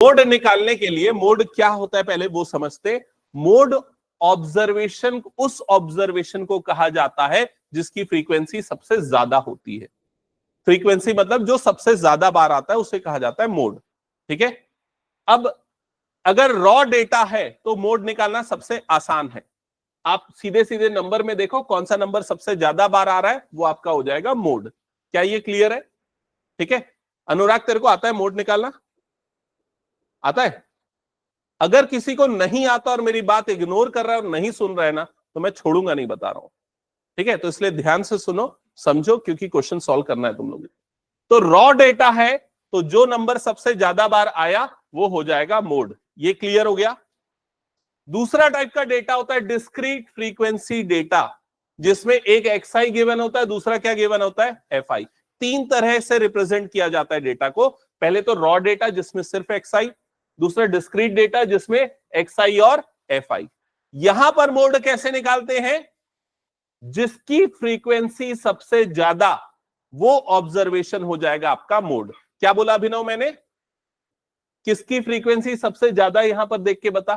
Mode निकालने के लिए मोड क्या होता है पहले वो समझते। मोड ऑब्जर्वेशन, उस ऑब्जर्वेशन को कहा जाता है जिसकी फ्रीक्वेंसी सबसे ज्यादा होती है। फ्रीक्वेंसी मतलब जो सबसे ज्यादा बार आता है उसे कहा जाता है मोड। ठीक है, अब अगर रॉ डेटा है तो मोड निकालना सबसे आसान है। आप सीधे सीधे नंबर में देखो कौन सा नंबर सबसे ज्यादा बार आ रहा है, वो आपका हो जाएगा मोड। क्या ये क्लियर है? ठीक है, अनुराग तेरे को आता है मोड निकालना? आता है? अगर किसी को नहीं आता और मेरी बात इग्नोर कर रहा है और नहीं सुन रहा है ना, तो मैं छोड़ूंगा नहीं, बता रहा हूं। ठीक है, तो इसलिए ध्यान से सुनो, समझो, क्योंकि क्वेश्चन सॉल्व करना है तुम लोग। तो रॉ डेटा है तो जो नंबर सबसे ज्यादा बार आया वो हो जाएगा मोड। ये क्लियर हो गया। दूसरा टाइप का डेटा होता है डिस्क्रीट फ्रीक्वेंसी डेटा, जिसमें एक एक्सआई गिवन होता है, दूसरा क्या गिवन होता है? एफआई। तीन तरह से रिप्रेजेंट किया जाता है डेटा को। पहले तो रॉ डेटा जिसमें सिर्फ एक्सआई, दूसरा डिस्क्रीट डेटा जिसमें एक्सआई और एफआई। यहां पर मोड कैसे निकालते हैं? जिसकी फ्रीक्वेंसी सबसे ज्यादा, वो ऑब्जर्वेशन हो जाएगा आपका मोड। क्या बोला अभिनव मैंने? किसकी फ्रीक्वेंसी सबसे ज्यादा, यहां पर देख के बता।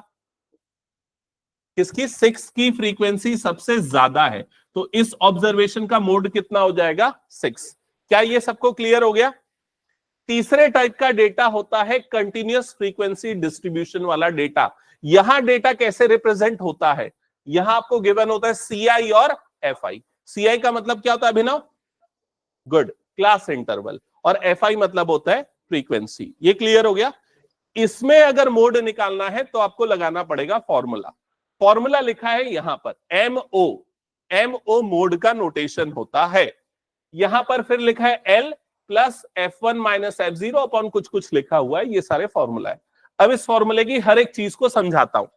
किसकी? 6 की फ्रीक्वेंसी सबसे ज्यादा है, तो इस ऑब्जर्वेशन का मोड कितना हो जाएगा? 6। क्या ये सबको क्लियर हो गया? तीसरे टाइप का डेटा होता है कंटिन्यूअस फ्रीक्वेंसी डिस्ट्रीब्यूशन वाला डेटा। यहां डेटा कैसे रिप्रेजेंट होता है? यहां आपको गिवन होता है सीआई और एफआई। सीआई का मतलब क्या होता है अभिनव? Good, class interval. और एफआई मतलब होता है फ्रीक्वेंसी। ये क्लियर हो गया। इसमें अगर मोड निकालना है तो आपको लगाना पड़ेगा फॉर्मूला। फॉर्मूला लिखा है यहां पर एमओ। एमओ मोड का नोटेशन होता है। यहां पर फिर लिखा है L plus F1 minus F0 upon कुछ कुछ लिखा हुआ है। ये सारे फॉर्मूला है। अब इस फॉर्मूले की हर एक चीज को समझाता हूं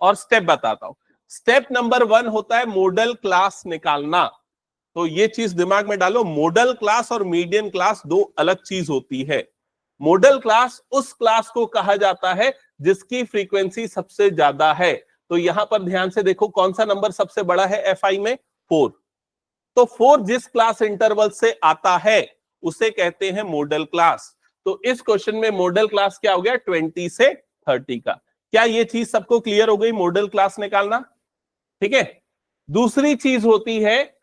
और स्टेप बताता हूं। स्टेप नंबर 1 होता है मॉडल क्लास निकालना। तो ये चीज दिमाग में डालो, मॉडल क्लास और मीडियन क्लास दो अलग चीज होती है। मॉडल क्लास उस क्लास को कहा जाता है जिसकी फ्रीक्वेंसी सबसे ज्यादा है। तो यहां पर ध्यान से देखो कौन सा नंबर सबसे बड़ा है एफआई में? 4। तो 4 जिस क्लास इंटरवल से आता है उसे कहते हैं मॉडल क्लास। तो इस क्वेश्चन में मॉडल क्लास क्या हो गया? 20 से 30 का। क्या ये चीज सबको क्लियर हो गई? मॉडल क्लास निकालना। ठीक है, दूसरी चीज होती है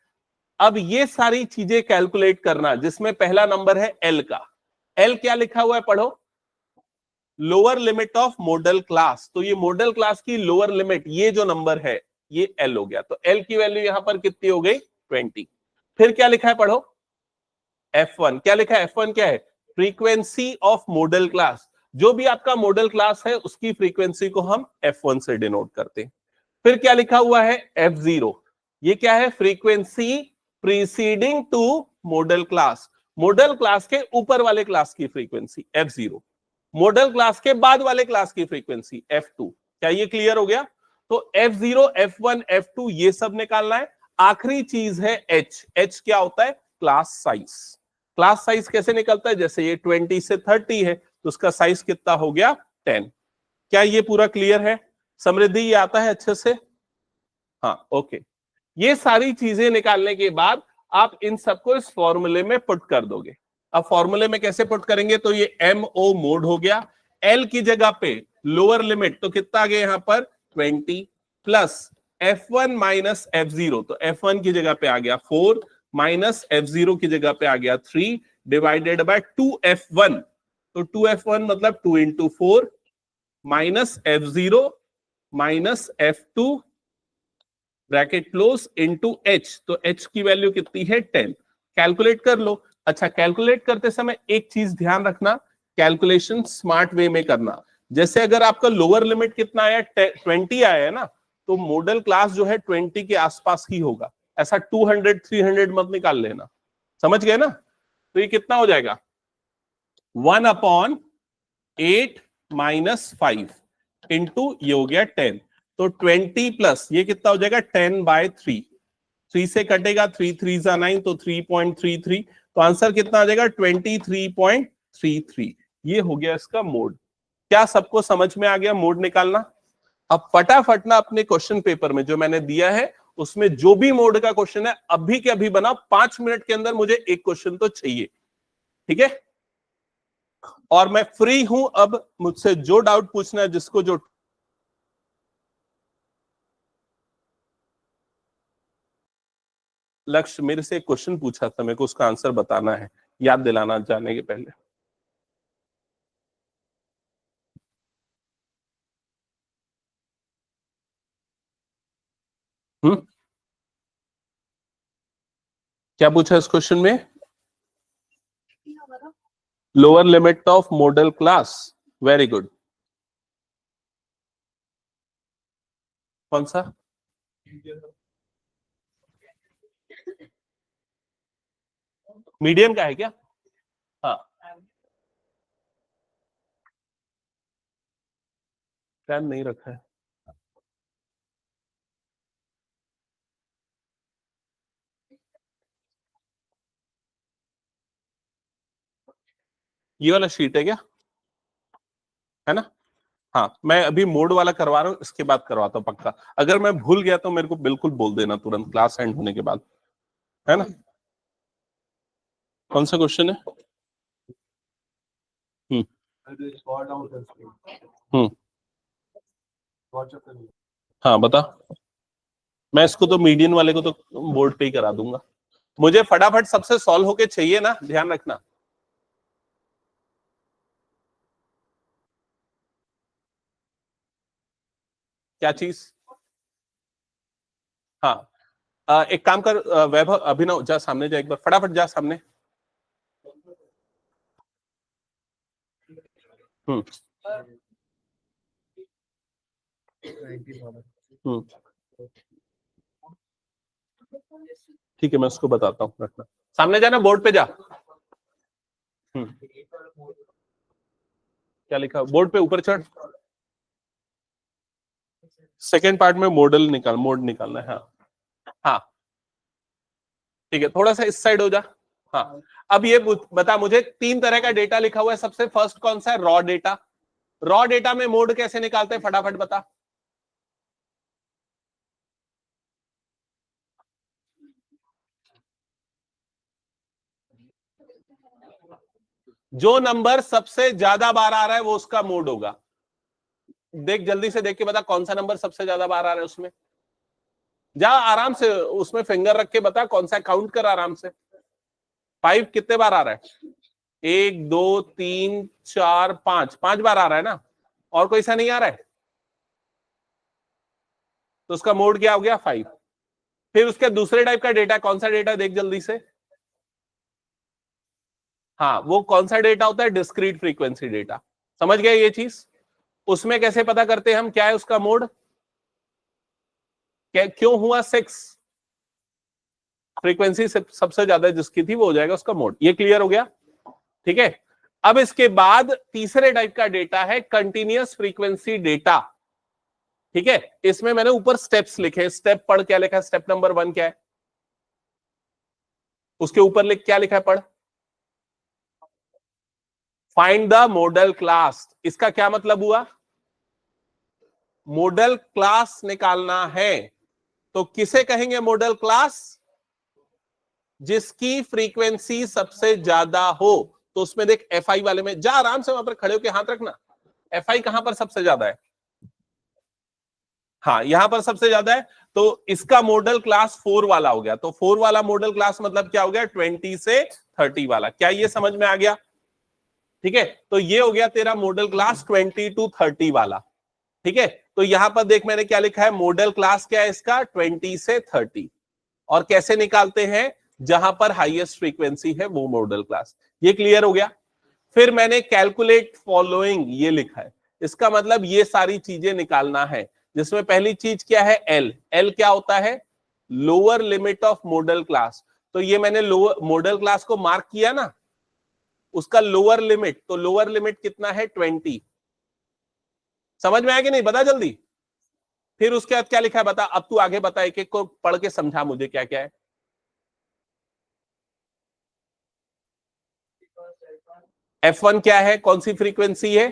अब ये सारी चीजें कैलकुलेट करना, जिसमें पहला नंबर है एल का। एल क्या लिखा हुआ है पढ़ो? Lower limit of modal class. तो ये मॉडल क्लास की लोअर लिमिट, ये जो नंबर है ये एल हो गया। तो एल की वैल्यू यहां पर कितनी हो गई? 20। फिर क्या लिखा है पढ़ो? F1। क्या लिखा है? F1 क्या है? Frequency of modal class. जो भी आपका मॉडल क्लास है उसकी फ्रीक्वेंसी को हम F1 से डिनोट करते हैं। फिर क्या लिखा हुआ है? F0। ये क्या है? Frequency preceding to modal class. Modal class के ऊपर वाले क्लास की फ्रीक्वेंसी F0, मॉडल क्लास के बाद वाले क्लास की फ्रीक्वेंसी F2। क्या ये क्लियर हो गया? तो F0, F1, F2 ये सब निकालना है। आखिरी चीज है H। H क्या होता है? Class size. क्लास साइज कैसे निकलता है? जैसे ये 20 से 30 है तो उसका साइज कितना हो गया? 10। क्या ये पूरा क्लियर है? समृद्धि ये आता है अच्छे से? हाँ, ओके। ये सारी चीजें निकालने के बाद आप इन सबको इस फॉर्मूले में पुट कर दोगे। अब फॉर्मूले में कैसे पुट करेंगे? तो ये एमओ मोड हो गया। एल की जगह पे लोअर लिमिट तो कितना आ गया यहां पर? 20 प्लस F1 माइनस F0। तो F1 की जगह पे आ गया 4 माइनस F0 की जगह पे आ गया 3 डिवाइडेड बाय 2F1। तो 2F1 मतलब 2 into 4 minus F0 minus F2 bracket close into H। तो H की वैल्यू कितनी है? 10। कैलकुलेट कर लो। अच्छा, कैलकुलेट करते समय एक चीज ध्यान रखना, कैलकुलेशन स्मार्ट वे में करना। जैसे अगर आपका लोअर लिमिट कितना आया? 20 आया है ना, तो मॉडल क्लास जो है 20 के आसपास ही होगा। ऐसा 200 300 मत निकाल लेना। समझ गए ना? तो ये कितना हो जाएगा? 1/8 माइनस 5 इंटू ये हो गया 10। तो 20 प्लस ये कितना हो जाएगा? 10/3। 3 से कटेगा, 3 3 जा 9, तो 3.33। तो आंसर कितना आ जाएगा? 23.33। ये हो गया इसका मोड। क्या सबको समझ में आ गया मोड निकालना? अब फटाफट ना अपने क्वेश्चन पेपर में जो मैंने दिया है उसमें जो भी मोड का क्वेश्चन है अभी के अभी बनाओ। 5 मिनट के अंदर मुझे एक क्वेश्चन तो चाहिए। ठीक है, और मैं फ्री हूं अब मुझसे जो डाउट पूछना है, जिसको जो लक्ष्य मेरे से एक क्वेश्चन पूछा था, मेरे को उसका आंसर बताना है, याद दिलाना जाने के पहले। क्या पूछा इस क्वेश्चन में? Lower limit of modal class. Very good. कौन सा? मीडियम का है क्या? हाँ, टाइम नहीं रखा है। ये वाला शीट है क्या? है ना? हाँ, मैं अभी मोड वाला करवा रहा हूँ, इसके बाद करवाता हूँ पक्का। अगर मैं भूल गया तो मेरे को बिल्कुल बोल देना तुरंत, क्लास एंड होने के बाद, है ना? कौन सा क्वेश्चन है? हम्म हम्म हाँ बता। मैं इसको तो मीडियन वाले को तो बोर्ड पे ही करा दूंगा। मुझे फटाफट सबसे सॉल्व होके चाहिए ना, ध्यान रखना। क्या चीज? हाँ, एक काम कर, वैभव अभिनव जा सामने जा, एक बार फटाफट जा सामने। हम्म हम्म ठीक है, मैं उसको बताता हूँ, रखना। सामने जाना, बोर्ड पे जा। क्या लिखा बोर्ड पे? ऊपर चढ़। सेकेंड पार्ट में मॉडल निकाल, मोड निकालना है। हाँ हाँ, ठीक है, थोड़ा सा इस साइड हो जा। हाँ, अब ये बता मुझे, तीन तरह का डेटा लिखा हुआ है, सबसे फर्स्ट कौन सा है? Raw data. रॉ डेटा में मोड कैसे निकालते हैं, फटाफट बता। जो नंबर सबसे ज्यादा बार आ रहा है वो उसका मोड होगा। देख, जल्दी से देख के बता कौन सा नंबर सबसे ज्यादा बार आ रहा है उसमें। जा आराम से उसमें फिंगर रख के बता, कौन सा काउंट कर आराम से। 5 कितने बार आ रहा है? 1 2 3 4 5, 5 बार आ रहा है ना? और कोई सा नहीं आ रहा है? तो उसका मोड क्या हो गया? 5। फिर उसके दूसरे टाइप का डेटा, कौन सा डेटा देख जल्दी से। हाँ, वो कौन सा डेटा होता है? Discrete frequency data. समझ गए ये चीज? उसमें कैसे पता करते हैं हम क्या है उसका मोड? क्यों हुआ 6? फ्रीक्वेंसी सबसे ज्यादा जिसकी थी वो हो जाएगा उसका मोड। ये क्लियर हो गया? ठीक है। अब इसके बाद तीसरे टाइप का डेटा है कंटिन्यूअस फ्रीक्वेंसी डेटा। ठीक है, इसमें मैंने ऊपर स्टेप्स लिखे, स्टेप पढ़, क्या लिखा है? स्टेप नंबर 1 क्या है? उसके ऊपर लिख, क्या लिखा है? पढ़। Find the model class. इसका क्या मतलब हुआ? मॉडल क्लास निकालना है। तो किसे कहेंगे मॉडल क्लास? जिसकी फ्रीक्वेंसी सबसे ज्यादा हो। तो उसमें देख, एफ आई वाले में जा, आराम से वहां पर खड़े होकर हाथ रखना। एफ आई कहां पर सबसे ज्यादा है? हाँ, यहां पर सबसे ज्यादा है। तो इसका मॉडल क्लास 4 वाला हो गया। तो 4 वाला मॉडल क्लास मतलब क्या हो गया? 20 से 30 वाला। क्या ये समझ में आ गया? ठीक है, तो ये हो गया तेरा मॉडल क्लास 20 to 30 वाला। ठीक है, तो यहां पर देख मैंने क्या लिखा है, मॉडल क्लास क्या है इसका? 20 से 30। और कैसे निकालते हैं? जहां पर हाईएस्ट फ्रीक्वेंसी है वो मॉडल क्लास। ये क्लियर हो गया? फिर मैंने कैलकुलेट फॉलोइंग ये लिखा है। इसका मतलब ये सारी चीजें निकालना है, जिसमें पहली चीज क्या है? एल। एल क्या होता है? Lower limit of modal class. तो ये मैंने लोअर मॉडल क्लास को मार्क किया ना, उसका लोअर लिमिट, तो लोअर लिमिट कितना है? 20। समझ में आया कि नहीं? बता जल्दी। फिर उसके बाद क्या लिखा है बता। अब तू आगे बता, एक एक को पढ़ के समझा मुझे क्या क्या है। F1 क्या है? कौन सी फ्रीक्वेंसी है?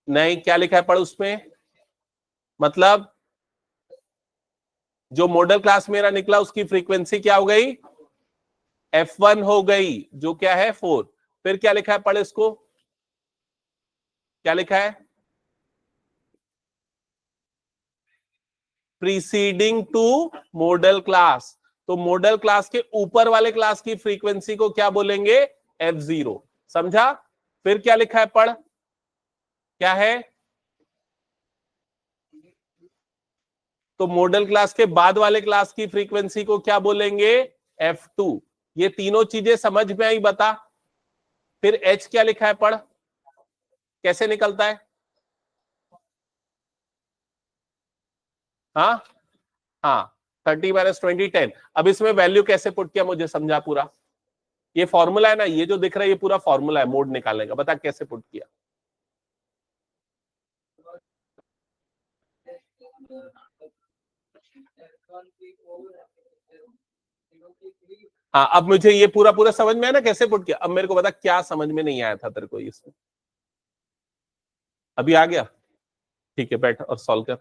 नहीं, क्या लिखा है? पढ़ उसमें। मतलब जो मॉडल क्लास मेरा निकला उसकी फ्रीक्वेंसी क्या हो गई? F1 हो गई, जो क्या है? 4। फिर क्या लिखा है, पढ़ इसको, क्या लिखा है, प्रीसीडिंग टू मॉडल क्लास। तो मॉडल क्लास के ऊपर वाले क्लास की फ्रीक्वेंसी को क्या बोलेंगे, F0, समझा। फिर क्या लिखा है, पढ़, क्या है, तो मॉडल क्लास के बाद वाले क्लास की फ्रीक्वेंसी को क्या बोलेंगे, F2। ये तीनों चीजें समझ में आई, बता। फिर H क्या लिखा है, पढ़, कैसे निकलता है, हाँ हाँ, 30 - 20 10। अब इसमें वैल्यू कैसे पुट किया, मुझे समझा पूरा। ये फॉर्मूला है ना, ये जो दिख रहा है ये पूरा फॉर्मूला है मोड निकालने का, बता कैसे पुट किया। हाँ, अब मुझे ये पूरा पूरा समझ में आया ना कैसे पुट किया। अब मेरे को बता क्या समझ में नहीं आया था तेरे को इसमें, अभी आ गया, ठीक है, बैठ और सॉल्व कर।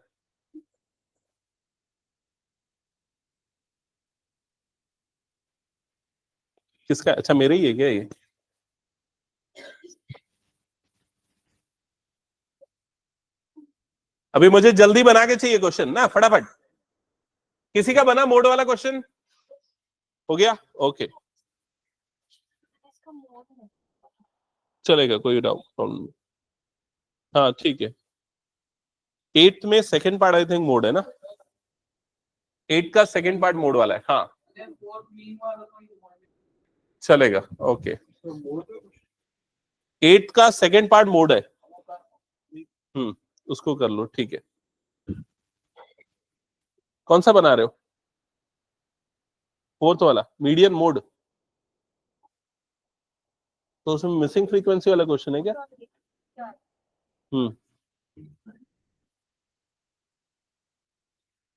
किसका, अच्छा मेरे ही है क्या ये, अभी मुझे जल्दी बना के चाहिए क्वेश्चन ना, फटाफट। किसी का बना मोड वाला क्वेश्चन, हो गया, ओके, चलेगा, कोई डाउट प्रॉब्लम। हाँ ठीक है, 8 में second part I think mode है ना, 8 का सेकंड पार्ट मोड वाला है, हाँ चलेगा, ओके। 8 का सेकंड पार्ट मोड है, उसको कर लो, ठीक है। कौन सा बना रहे हो, फोर्थ वाला मीडियन मोड, तो उसमें मिसिंग फ्रीक्वेंसी वाला क्वेश्चन है क्या, हम्म,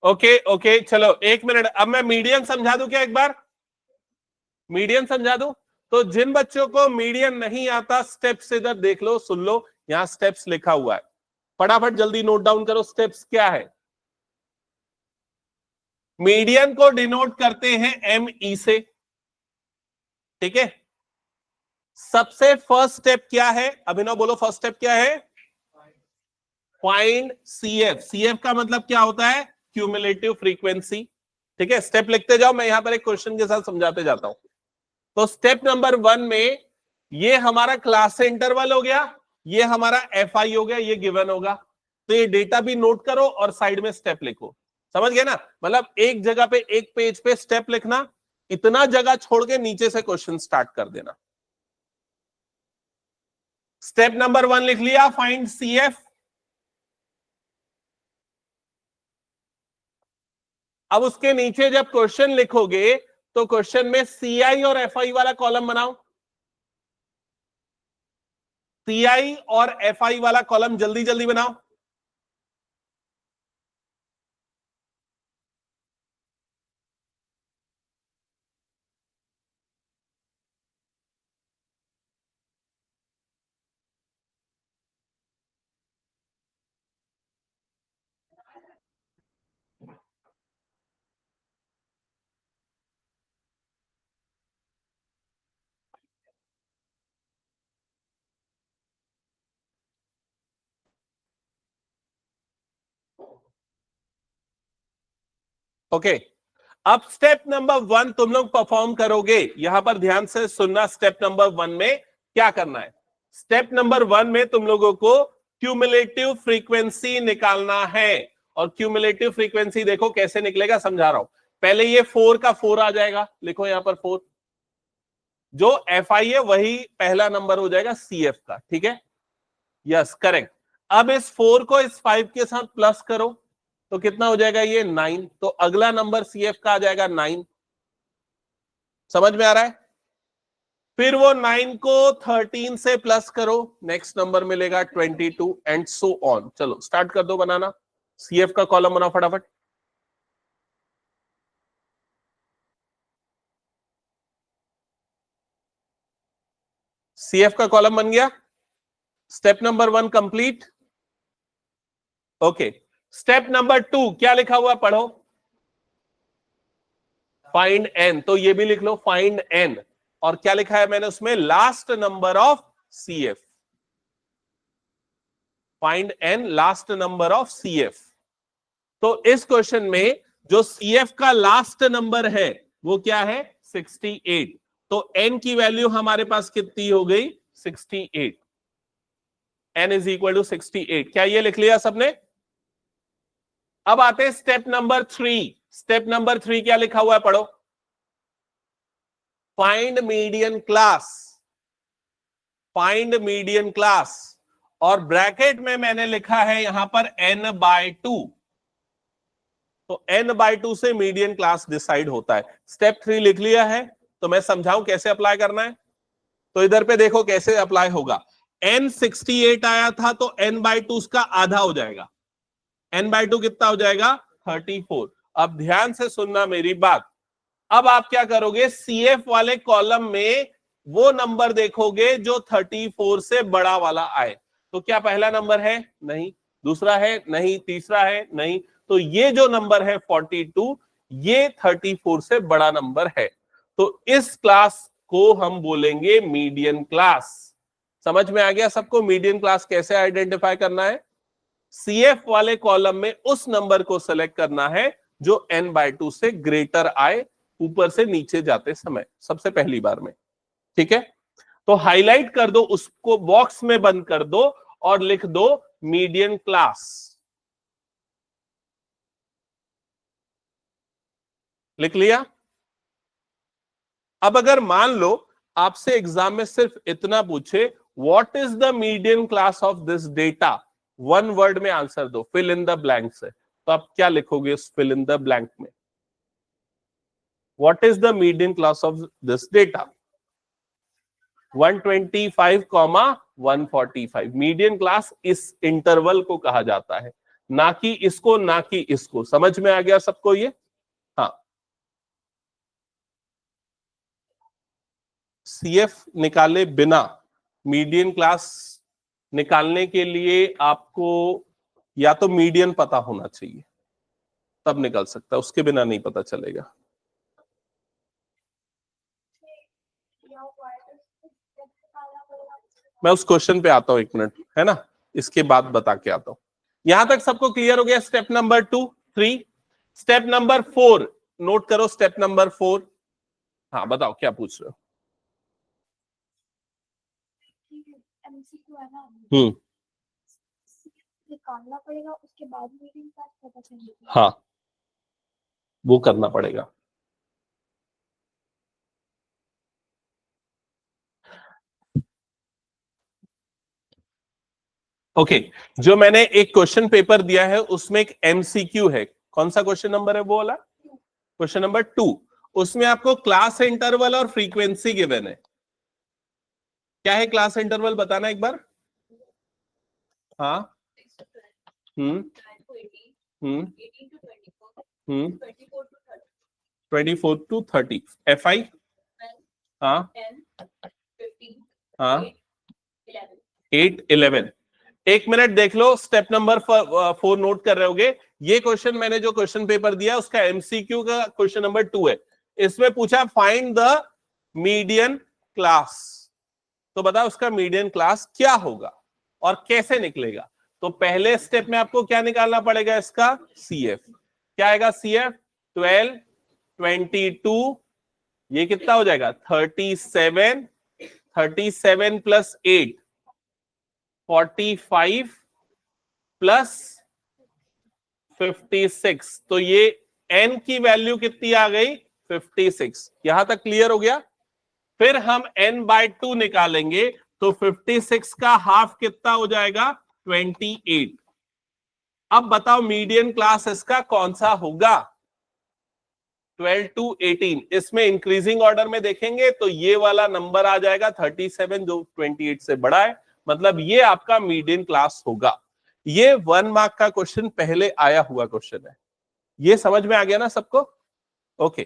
ओके ओके, चलो 1 मिनट, अब मैं मीडियन समझा दूं क्या एक बार, मीडियन समझा दूं। तो जिन बच्चों को मीडियन नहीं आता, स्टेप्स इधर देख लो, सुन लो, यहां स्टेप्स लिखा हुआ है, फटाफट जल्दी नोट डाउन करो, स्टेप्स क्या है। मीडियन को डिनोट करते हैं ME से, ठीक है। सबसे फर्स्ट स्टेप क्या है, अभिनव बोलो, फर्स्ट स्टेप क्या है, फाइंड CF। CF का मतलब क्या होता है, क्यूमुलेटिव फ्रीक्वेंसी, ठीक है। स्टेप लिखते जाओ, मैं यहां पर एक क्वेश्चन के साथ समझाते जाता हूं। तो स्टेप नंबर 1 में ये हमारा क्लास से इंटरवल हो गया, ये हमारा FI हो गया, ये गिवन होगा। तो ये डेटा भी नोट करो और साइड में स्टेप लिखो, समझ गए ना। मतलब एक जगह पे, एक पेज पे स्टेप लिखना, इतना जगह छोड़ के नीचे से क्वेश्चन स्टार्ट कर देना। स्टेप नंबर 1 लिख लिया, फाइंड CF। अब उसके नीचे जब क्वेश्चन लिखोगे तो क्वेश्चन में CI और FI वाला कॉलम बनाओ, CI और FI वाला कॉलम जल्दी जल्दी बनाओ। ओके, अब स्टेप नंबर 1 तुम लोग परफॉर्म करोगे, यहां पर ध्यान से सुनना। स्टेप नंबर 1 में क्या करना है, स्टेप नंबर 1 में तुम लोगों को क्यूमुलेटिव फ्रीक्वेंसी निकालना है। और क्यूमुलेटिव फ्रीक्वेंसी देखो कैसे निकलेगा, समझा रहा हूं। पहले ये 4 का 4 आ जाएगा, लिखो यहां पर 4। जो FI है वही पहला नंबर हो जाएगा CF का, ठीक है, यस करेक्ट। अब इस 4 को इस 5 के साथ प्लस करो, तो कितना हो जाएगा, ये 9। तो अगला नंबर CF का आ जाएगा 9, समझ में आ रहा है। फिर वो 9 को 13 से प्लस करो, नेक्स्ट नंबर मिलेगा 22 एंड सो ऑन। चलो स्टार्ट कर दो बनाना, CF का कॉलम बनाओ फटाफट। CF का कॉलम बन गया, step number 1 complete, okay. Step number 2 क्या लिखा हुआ, पढ़ो, फाइंड N। तो ये भी लिख लो, फाइंड N। और क्या लिखा है मैंने उसमें, last number of CF, find n last number of CF। तो इस क्वेश्चन में जो CF का लास्ट नंबर है वो क्या है, 68। तो n की वैल्यू हमारे पास कितनी हो गई, 68। n is equal to 68। क्या ये लिख लिया सबने? अब आते हैं स्टेप नंबर 3। स्टेप नंबर 3 क्या लिखा हुआ है, पढ़ो। Find median class, find median class, और ब्रैकेट में मैंने लिखा है यहां पर n/2। तो n/2 से मीडियन क्लास डिसाइड होता है। स्टेप 3 लिख लिया है, तो मैं समझाऊं कैसे अप्लाई करना है। तो इधर पे देखो कैसे अप्लाई होगा। n 68 आया था तो n/2 उसका आधा हो जाएगा। n/2 कितना हो जाएगा, 34। अब ध्यान से सुनना मेरी बात। अब आप क्या करोगे, CF वाले कॉलम में वो नंबर देखोगे जो 34 से बड़ा वाला आए। तो क्या पहला नंबर है, नहीं। दूसरा है, नहीं। तीसरा है, नहीं। तो ये जो नंबर है 42, ये 34 से बड़ा नंबर है। तो इस क्लास को हम बोलेंगे मीडियन क्लास। समझ में आ गया सबको मीडियन क्लास कैसे आइडेंटिफाई करना है? CF वाले कॉलम में उस नंबर को सेलेक्ट करना है जो n/2 से ग्रेटर आए, ऊपर से नीचे जाते समय, सबसे पहली बार में। ठीक है, तो हाईलाइट कर दो उसको, बॉक्स में बंद कर दो और लिख दो मीडियन क्लास। लिख लिया? अब अगर मान लो आपसे एग्जाम में सिर्फ इतना पूछे, what is the median class of this data, one word में आंसर दो, फिल इन द ब्लैंक्स है, तो आप क्या लिखोगे उस फिल इन द ब्लैंक में? What is the median class of this data? 125, 145। Median class इस इंटरवल को कहा जाता है, ना कि इसको, ना कि इसको। समझ में आ गया सबको ये? हाँ। CF निकाले बिना मीडियन क्लास निकालने के लिए आपको या तो मीडियन पता होना चाहिए, तब निकल सकता है, उसके बिना नहीं पता चलेगा। मैं उस क्वेश्चन पे आता हूं, 1 मिनट, है ना, इसके बाद बता के आता हूं। यहां तक सबको क्लियर हो गया? Step number 2, 3। Step number 4 note करो, स्टेप नंबर 4। हाँ बताओ क्या पूछ रहे हो? निकालना पड़ेगा, उसके बाद मीडियन क्लास पता चलेगा। हाँ, वो करना पड़ेगा। ओके, जो मैंने एक क्वेश्चन पेपर दिया है उसमें एक MCQ है। कौन सा क्वेश्चन नंबर है वो वाला? Question number 2। उसमें आपको क्लास इंटरवल और फ्रीक्वेंसी गिवन है। क्या है क्लास इंटरवल, बताना एक बार। हाँ। हम्म 24 to 30। FI? हाँ हाँ 8, 11। 1 मिनट देख लो, स्टेप नंबर 4 नोट कर रहे होगे। ये क्वेश्चन मैंने जो क्वेश्चन पेपर दिया उसका MCQ का क्वेश्चन नंबर 2 है। इसमें पूछा फाइंड द मीडियन क्लास। तो बताओ उसका मीडियन क्लास क्या होगा और कैसे निकलेगा? तो पहले स्टेप में आपको क्या निकालना पड़ेगा, इसका CF। क्या आएगा CF? 12, 22, ये कितना हो जाएगा 37, 37 प्लस 8 45 प्लस 56। तो ये n की वैल्यू कितनी आ गई, 56। यहां तक क्लियर हो गया? फिर हम n/2 निकालेंगे, तो 56 का हाफ कितना हो जाएगा, 28। अब बताओ मीडियन क्लास इसका कौन सा होगा? 12 to 18। इसमें इंक्रीजिंग ऑर्डर में देखेंगे तो ये वाला नंबर आ जाएगा 37, जो 28 से बड़ा है। मतलब ये आपका मीडियन क्लास होगा। ये 1 मार्क का क्वेश्चन पहले आया हुआ क्वेश्चन है। ये समझ में आ गया ना सबको? ओके,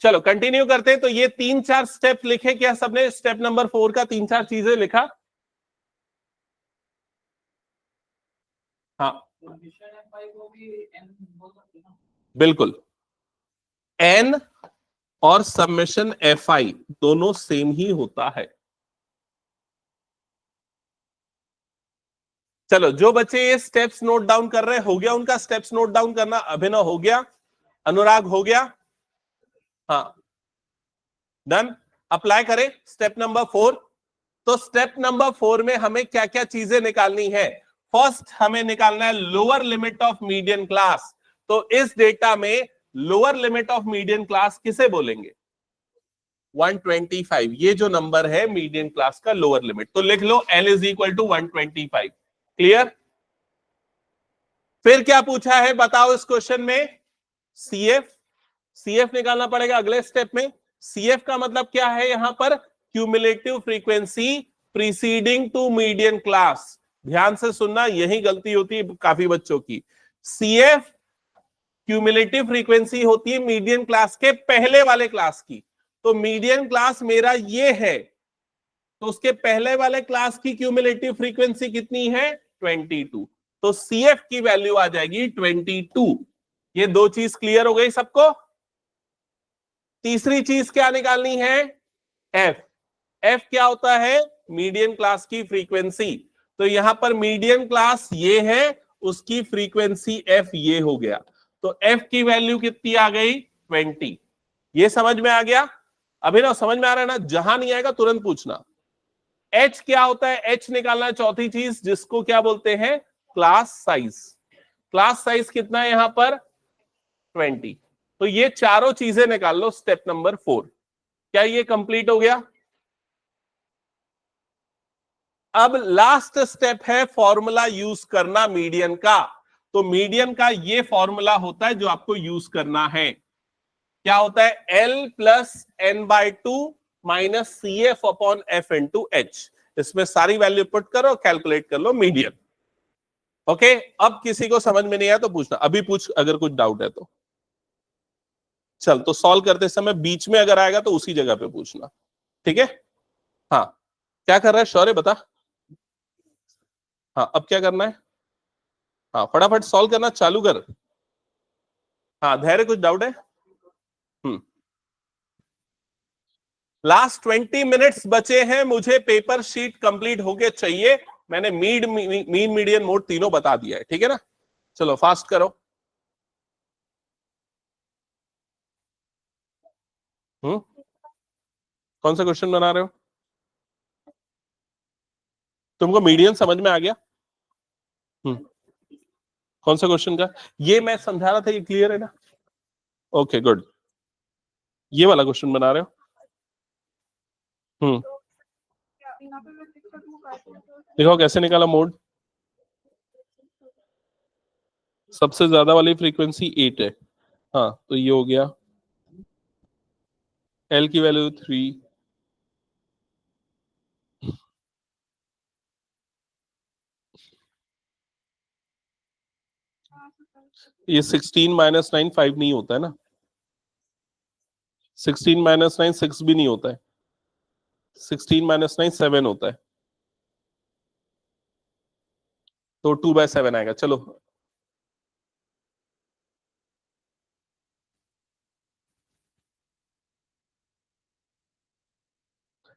चलो कंटिन्यू करते हैं। तो ये 3-4 स्टेप लिखे क्या सबने? स्टेप नंबर 4 का 3-4 चीजें लिखा? हाँ बिल्कुल। n और सबमिशन FI दोनों सेम ही होता है। चलो, जो बच्चे ये स्टेप्स नोट डाउन कर रहे हैं, हो गया उनका स्टेप्स नोट डाउन करना? अभिनव हो गया, अनुराग हो गया, हाँ डन। अप्लाई करें स्टेप नंबर 4। तो स्टेप नंबर 4 में हमें क्या क्या चीजें निकालनी है? फर्स्ट हमें निकालना है lower limit of median class. तो इस डेटा में lower limit of median class किसे बोलेंगे? 125। ये जो नंबर है मीडियन क्लास का लोअर लिमिट, तो लिख लो L is equal to 125। Clear? फिर क्या पूछा है बताओ इस क्वेश्चन में? CF निकालना पड़ेगा अगले स्टेप में। CF का मतलब क्या है यहां पर? Cumulative frequency preceding to median class. ध्यान से सुनना, यही गलती होती है काफी बच्चों की। CF क्यूमुलेटिव फ्रीक्वेंसी होती है मीडियन क्लास के पहले वाले क्लास की। तो मीडियन क्लास मेरा ये है, तो उसके पहले वाले क्लास की क्यूमुलेटिव फ्रीक्वेंसी कितनी है? 22। तो CF की वैल्यू आ जाएगी 22। ये दो चीज क्लियर हो गई सबको? तीसरी चीज क्या निकालनी है? F क्या होता है? मीडियन क्लास की फ्रीक्वेंसी। तो यहां पर मीडियन क्लास ये है, उसकी फ्रीक्वेंसी F ये हो गया। तो F की वैल्यू कितनी आ गई? 20। ये समझ में आ गया? अभी ना समझ में आ रहा है ना? जहां नहीं आएगा तुरंत पूछना। H क्या होता है? H निकालना है चौथी चीज, जिसको क्या बोलते हैं? Class size. क्लास साइज कितना है यहां पर? 20। तो ये चारों चीजें निकाल लो स्टेप नंबर 4। क्या ये कंप्लीट हो गया? अब लास्ट स्टेप है फॉर्मूला यूज करना मीडियन का। तो मीडियन का ये फॉर्मूला होता है जो आपको यूज करना है। क्या होता है? L plus N/2 minus CF upon F into H। इसमें सारी वैल्यू पुट करो, कैलकुलेट कर लो मीडियन। ओके, अब किसी को समझ में नहीं आया तो पूछना, अभी पूछ अगर कुछ डाउट है तो। चल, तो सॉल्व करते समय बीच में अगर आएगा तो उसी जगह पे पूछना, ठीक है? हाँ, क्या कर रहा है शौर्य, बता। हाँ, अब क्या करना है? हाँ, फटाफट सॉल्व करना चालू कर। हाँ धैर्य, कुछ डाउट है? लास्ट 20 मिनट्स बचे हैं, मुझे पेपर शीट कंप्लीट होके चाहिए। मैंने मीन मीडियन मोड तीनों बता दिया है, ठीक है ना? चलो फास्ट करो। कौन सा क्वेश्चन बना रहे हो? तुमको मीडियन समझ में आ गया? कौन सा क्वेश्चन का? ये मैं समझा रहा था, ये क्लियर है ना? Okay good. ये वाला क्वेश्चन बना रहे हो? देखो कैसे निकाला मोड। सबसे ज्यादा वाली फ्रीक्वेंसी 8 है। हाँ, तो ये हो गया। L की वैल्यू 3। ये 16 माइनस 9 5 नहीं होता है ना? 16 माइनस 9 6 भी नहीं होता है। 16 माइनस 9 7 होता है। तो 2/7 आएगा। चलो,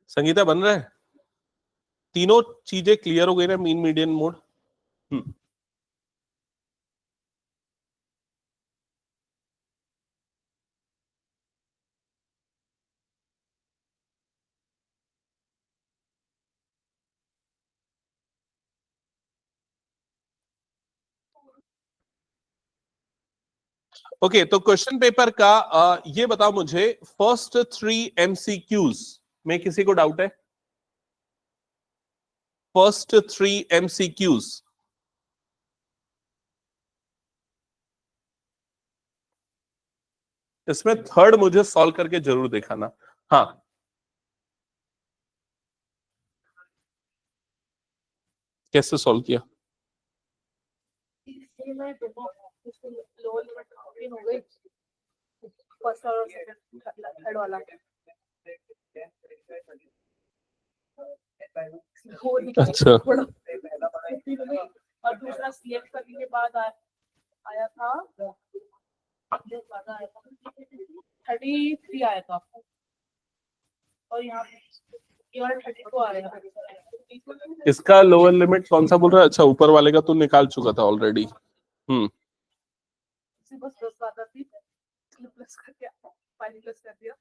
संगीता बन रहा है? तीनों चीजें क्लियर हो गई ना? Mean median mode. ओके, तो क्वेश्चन पेपर का ये बताओ मुझे, फर्स्ट 3 MCQs में किसी को डाउट है? First 3 MCQs। इसमें थर्ड मुझे सॉल्व करके जरूर दिखाना। हाँ, कैसे सॉल्व किया? अच्छा, और दूसरा CF करने के बाद आया था 30 33 आया था और यहाँ ये वाला 32 आ रहा है। इसका लोअर लिमिट कौन सा बोल रहा है? अच्छा, ऊपर वाले का तो निकाल चुका था ऑलरेडी। इसी बस 10 आता थी प्लस कर दिया, फाइनल प्लस कर दिया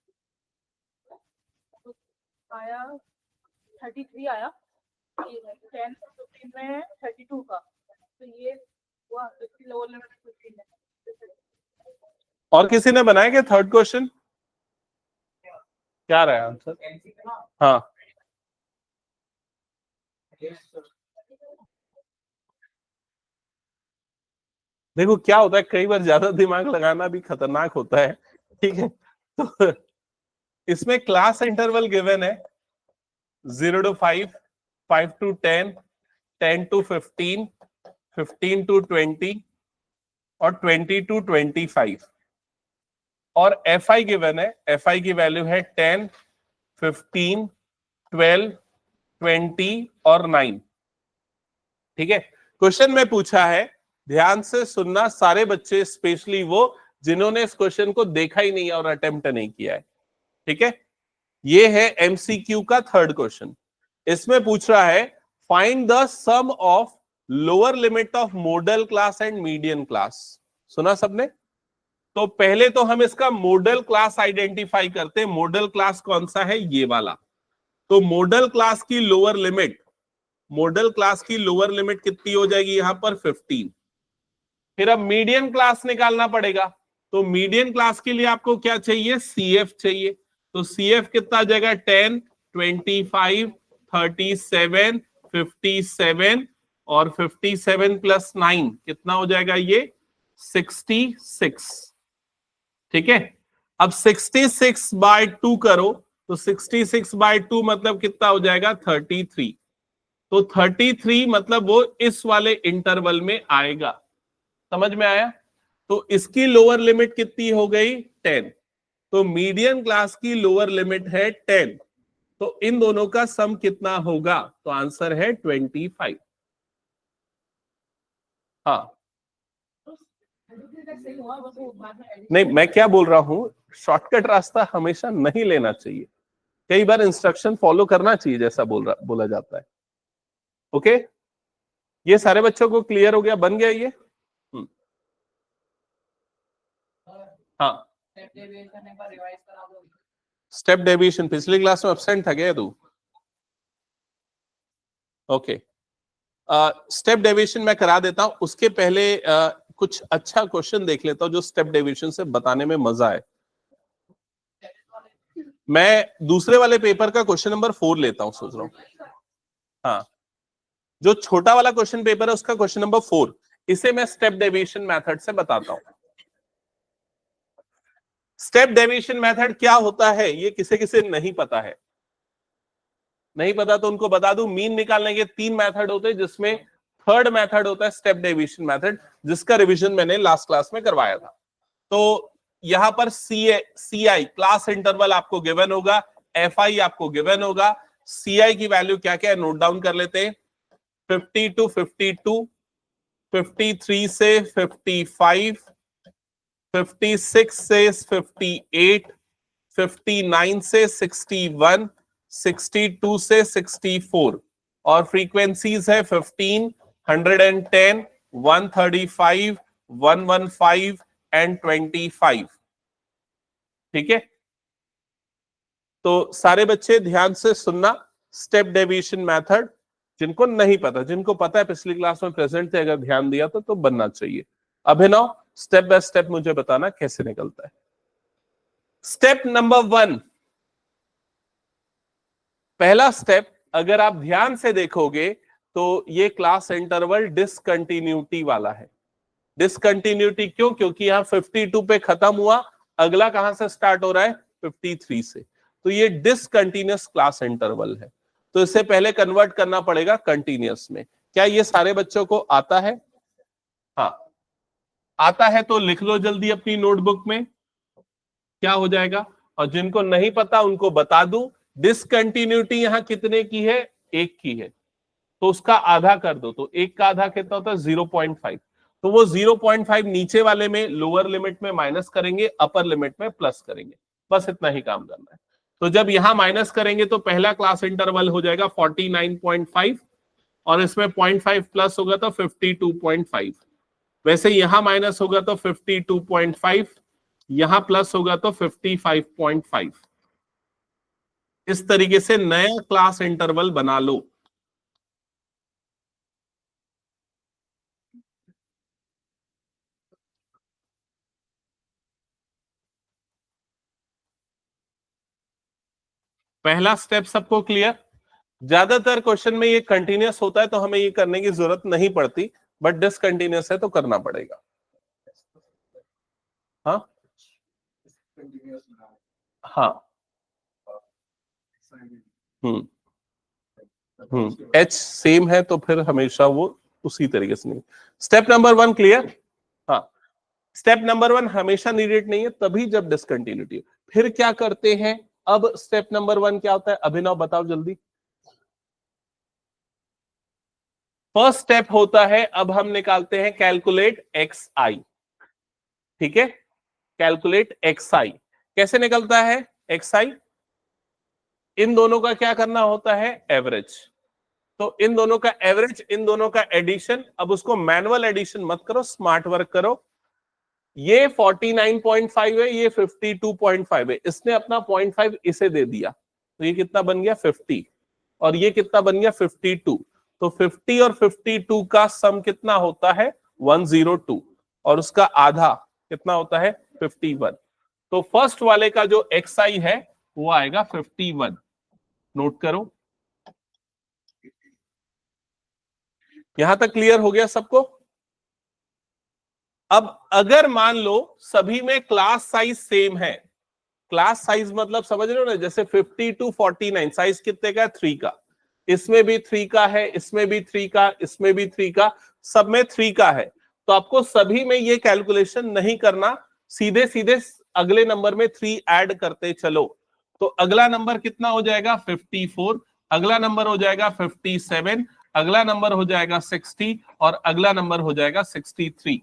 तो आया 33 आया, ये 10 15 में 32 का, तो ये हुआ इसकी लोअर लिमिट 15 है। और किसी ने बनाया क्या थर्ड क्वेश्चन? क्या रहा है आंसर? हाँ, देखो क्या होता है, कई बार ज्यादा दिमाग लगाना भी खतरनाक होता है, ठीक है। तो इसमें क्लास इंटरवल गिवन है 0 to 5, 5 to 10, 10 to 15, 15 to 20 और 20 to 25, और FI गिवन है, FI की वैल्यू है 10, 15, 12, 20 और 9, ठीक है। क्वेश्चन में पूछा है, ध्यान से सुनना सारे बच्चे, स्पेशली वो जिन्होंने इस क्वेश्चन को देखा ही नहीं और अटेम्प्ट नहीं किया है, ठीक है। ये है MCQ का थर्ड क्वेश्चन। इसमें पूछ रहा है find the sum of lower limit of modal class and median class. सुना सबने? तो पहले तो हम इसका मॉडल क्लास आइडेंटिफाई करते हैं। मॉडल क्लास कौन सा है? ये वाला। तो मॉडल क्लास की लोअर लिमिट, मॉडल क्लास की लोअर लिमिट कितनी हो जाएगी यहां पर? 15। फिर अब मीडियन क्लास निकालना पड़ेगा। तो मीडियन क्लास के लिए आपको क्या चाहिए? CF चाहिए। तो CF कितना आ जाएगा? 10, 25, 37, 57 और 57 प्लस 9 कितना हो जाएगा? ये 66, ठीक है। अब 66 बाय 2 करो, तो 66 बाय 2 मतलब कितना हो जाएगा? 33। तो 33 मतलब वो इस वाले इंटरवल में आएगा। समझ में आया? तो इसकी लोअर लिमिट कितनी हो गई? 10। तो मीडियन क्लास की लोअर लिमिट है 10। तो इन दोनों का सम कितना होगा? तो आंसर है 25। हाँ, नहीं, मैं क्या बोल रहा हूं, शॉर्टकट रास्ता हमेशा नहीं लेना चाहिए। कई बार इंस्ट्रक्शन फॉलो करना चाहिए, जैसा बोला जाता है। ओके, ये सारे बच्चों को क्लियर हो गया? बन गया ये? हाँ, स्टेप डेविएशन पिछली क्लास में एब्सेंट था क्या तू? ओके, स्टेप डेविएशन मैं करा देता हूं। उसके पहले कुछ अच्छा क्वेश्चन देख लेता हूं जो स्टेप डेविएशन से बताने में मजा आए। मैं दूसरे वाले पेपर का क्वेश्चन नंबर 4 लेता हूं, सोच रहा हूं। हाँ, जो छोटा वाला क्वेश्चन पेपर है उसका क्वेश्चन नंबर 4, इसे मैं स्टेप डेविएशन मेथड से बताता हूं। स्टेप डेविएशन मेथड क्या होता है ये किसे किसे नहीं पता है? नहीं पता तो उनको बता दूं, मीन निकालने के 3 मेथड होते हैं, जिसमें थर्ड मेथड होता है स्टेप डेविएशन मेथड, जिसका रिवीजन मैंने लास्ट क्लास में करवाया था। तो यहां पर CI क्लास इंटरवल आपको गिवन होगा, FI आपको गिवन होगा। CI की वैल्यू क्या क्या है नोट डाउन कर लेते हैं। 50 to 52, 53 से 55, 56 से 58, 59 से 61, 62 से 64, और फ्रीक्वेंसीज है 15, 110, 135, 115 एंड 25, ठीक है। तो सारे बच्चे ध्यान से सुनना, स्टेप डेविएशन मेथड जिनको नहीं पता, जिनको पता है पिछली क्लास में प्रेजेंट थे, अगर ध्यान दिया तो बनना चाहिए। अभिनव, स्टेप बाय स्टेप मुझे बताना कैसे निकलता है। स्टेप नंबर 1, पहला स्टेप अगर आप ध्यान से देखोगे तो ये क्लास इंटरवल डिसकंटिन्यूटी वाला है। डिसकंटिन्यूटी क्यों? क्योंकि यहां 52 पे खत्म हुआ, अगला कहां से स्टार्ट हो रहा है? 53 से। तो ये डिसकंटिन्यूअस क्लास इंटरवल है, तो इसे पहले कन्वर्ट करना पड़ेगा कंटिन्यूअस में। क्या ये सारे बच्चों को आता है? हाँ, आता है तो लिख लो जल्दी अपनी नोटबुक में, क्या हो जाएगा। और जिनको नहीं पता उनको बता दूं, डिसकंटिन्यूटी यहां कितने की है? 1 की है, तो उसका आधा कर दो। तो 1 का आधा कितना होता है? 0.5। तो वो 0.5 नीचे वाले में लोअर लिमिट में माइनस करेंगे, अपर लिमिट में प्लस करेंगे। बस इतना ही काम करना है। तो जब यहां माइनस करेंगे तो पहला क्लास इंटरवल हो जाएगा 49.5 और इसमें 0.5 प्लस होगा तो 52.5। वैसे यहां माइनस होगा तो 52.5, यहां प्लस होगा तो 55.5। इस तरीके से नया क्लास इंटरवल बना लो। पहला स्टेप सबको क्लियर? ज्यादातर क्वेश्चन में ये कंटिन्यूअस होता है तो हमें ये करने की जरूरत नहीं पड़ती, बट डिसकंटिन्यूअस है तो करना पड़ेगा। हाँ हाँ, एच सेम है तो फिर हमेशा वो उसी तरीके से नहीं। Step number 1 clear? हाँ, स्टेप नंबर 1 हमेशा नीडेड नहीं है, तभी जब डिसकंटिन्यूटी। फिर क्या करते हैं? अब स्टेप नंबर 1 क्या होता है? अभिनव बताओ जल्दी। फर्स्ट स्टेप होता है, अब हम निकालते हैं कैलकुलेट एक्स आई। ठीक है, कैलकुलेट एक्स आई कैसे निकलता है? एक्स आई, इन दोनों का क्या करना होता है? एवरेज। तो इन दोनों का एवरेज, इन दोनों का एडिशन। अब उसको मैनुअल एडिशन मत करो, स्मार्ट वर्क करो। ये 49.5 है, ये 52.5 है, इसने अपना 0.5 इसे दे दिया तो ये कितना बन गया? 50। और ये कितना बन गया? 52। तो 50 और 52 का सम कितना होता है? 102। और उसका आधा कितना होता है? 51। तो फर्स्ट वाले का जो एक्स आई है वो आएगा 51। नोट करो। यहां तक क्लियर हो गया सबको? अब अगर मान लो सभी में क्लास साइज सेम है, क्लास साइज मतलब समझ रहे हो ना, जैसे 50 to 49 साइज कितने का है? 3 का। इसमें भी 3 का है, इसमें भी 3 का, इसमें भी 3 का, सब में 3 का है। तो आपको सभी में ये कैलकुलेशन नहीं करना, सीधे सीधे अगले नंबर में 3 ऐड करते चलो। तो अगला नंबर कितना हो जाएगा? 54। अगला नंबर हो जाएगा 57। अगला नंबर हो जाएगा 60 और अगला नंबर हो जाएगा 63।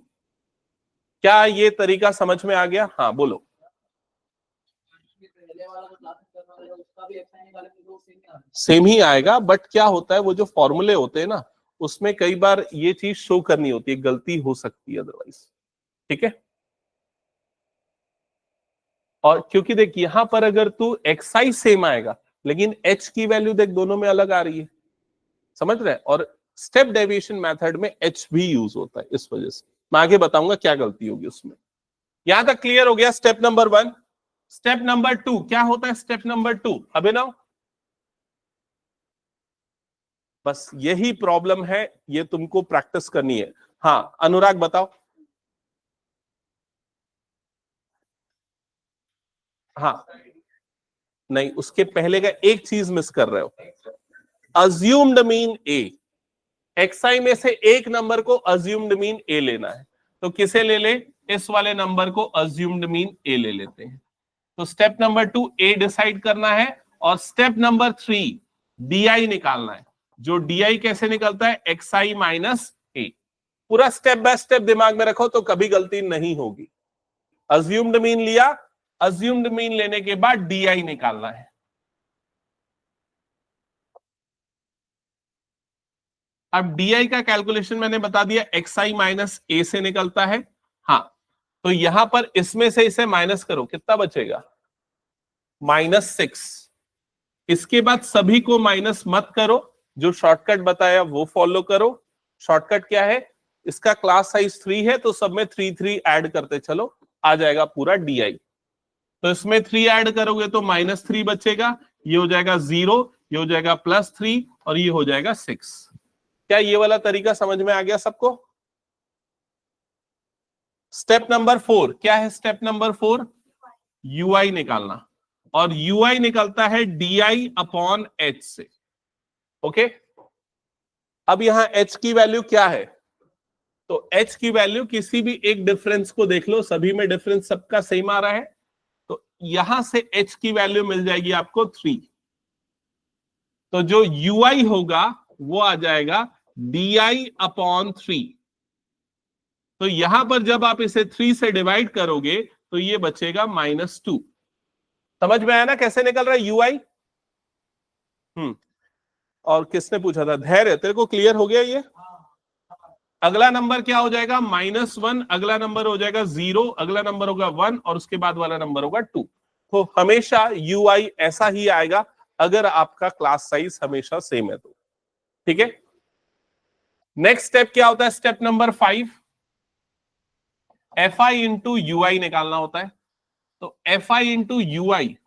क्या ये तरीका समझ में आ गया? हाँ बोलो। सेम ही आएगा, बट क्या होता है वो जो फॉर्मूले होते हैं ना, उसमें कई बार ये चीज शो करनी होती है, गलती हो सकती है अदरवाइज। ठीक है, और क्योंकि देख यहां पर अगर तू एक्साइज सेम आएगा लेकिन एच की वैल्यू देख दोनों में अलग आ रही है, समझ रहे? और स्टेप डेविएशन मेथड में एच भी यूज होता है, इस वजह से मैं आगे बताऊंगा क्या गलती होगी उसमें। यहां तक क्लियर हो गया स्टेप नंबर 1? स्टेप नंबर 2 क्या होता है? स्टेप नंबर 2 अभिनव, बस यही प्रॉब्लम है, ये तुमको प्रैक्टिस करनी है। हाँ अनुराग बताओ। हाँ नहीं, उसके पहले का एक चीज मिस कर रहे हो। अज्यूम्ड मीन ए, एक्सआई में से एक नंबर को अज्यूम्ड मीन ए लेना है, तो किसे ले ले? इस वाले नंबर को अज्यूम्ड मीन ए ले लेते हैं। तो स्टेप नंबर 2 ए डिसाइड करना है, और स्टेप नंबर 3 डीआई निकालना है। जो डीआई कैसे निकलता है? एक्सआई माइनस ए। पूरा स्टेप बाय स्टेप दिमाग में रखो तो कभी गलती नहीं होगी। अज्यूम्ड मीन लिया, अज्यूम्ड मीन लेने के बाद डीआई निकालना है। अब डीआई का कैलकुलेशन मैंने बता दिया, एक्सआई माइनस ए से निकलता है। हाँ, तो यहां पर इसमें से इसे माइनस करो, कितना बचेगा? -6। इसके बाद सभी को माइनस मत करो, जो शॉर्टकट बताया वो फॉलो करो। शॉर्टकट क्या है? इसका क्लास साइज 3 है तो सब में 3 3 ऐड करते चलो, आ जाएगा पूरा डीआई। तो इसमें 3 ऐड करोगे तो -3 बचेगा, ये हो जाएगा 0, ये हो जाएगा +3 और ये हो जाएगा 6। क्या ये वाला तरीका समझ में आ गया सबको? स्टेप नंबर 4 क्या है? स्टेप नंबर 4 यूआई निकालना, और यूआई निकलता है डीआई अपॉन एच से। ओके, अब यहां एच की वैल्यू क्या है? तो एच की वैल्यू किसी भी एक डिफरेंस को देख लो, सभी में डिफरेंस सबका सेम आ रहा है, तो यहां से एच की वैल्यू मिल जाएगी आपको 3। तो जो यूआई होगा वो आ जाएगा डी अपॉन 3। तो यहां पर जब आप इसे 3 से डिवाइड करोगे तो ये बचेगा -2। समझ में आया ना कैसे निकल रहा है यूआई? और किसने पूछा था? धैर्य, तेरे को क्लियर हो गया ये? अगला नंबर क्या हो जाएगा? -1, अगला नंबर हो जाएगा 0, अगला नंबर होगा 1 और उसके बाद वाला नंबर होगा 2। तो हमेशा यूआई ऐसा ही आएगा अगर आपका क्लास साइज हमेशा सेम है तो। ठीक है, नेक्स्ट स्टेप क्या होता है? Step number 5, F I into U I निकालना होता है। तो F I into U I,